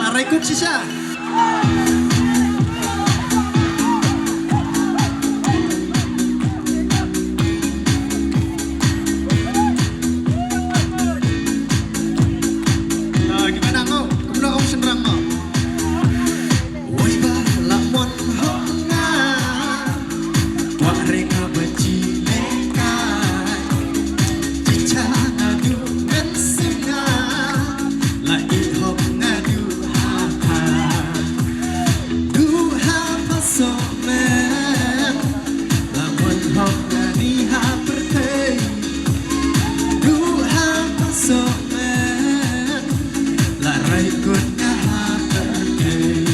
Rekod sisa. Gimana kau? Kemana kau senang kau? Woi bah lamun honga, wah reka benci lekai, cica ngadu mensinga, lai hop ngadu hapa, duha pasomen, lamun honga ni hapertei, duha pasomen, larai kunnya hapertei.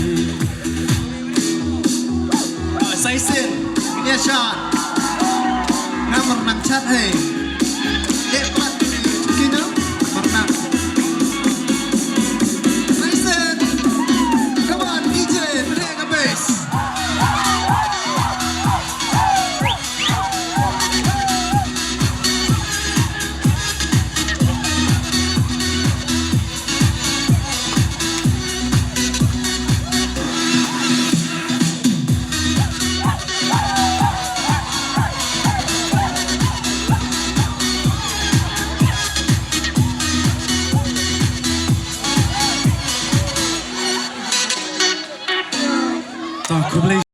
Say sin, ini shot. Ngamar nang chat hey. Plat kino, pernah. Say sin, come on DJ, play the bass. Tak boleh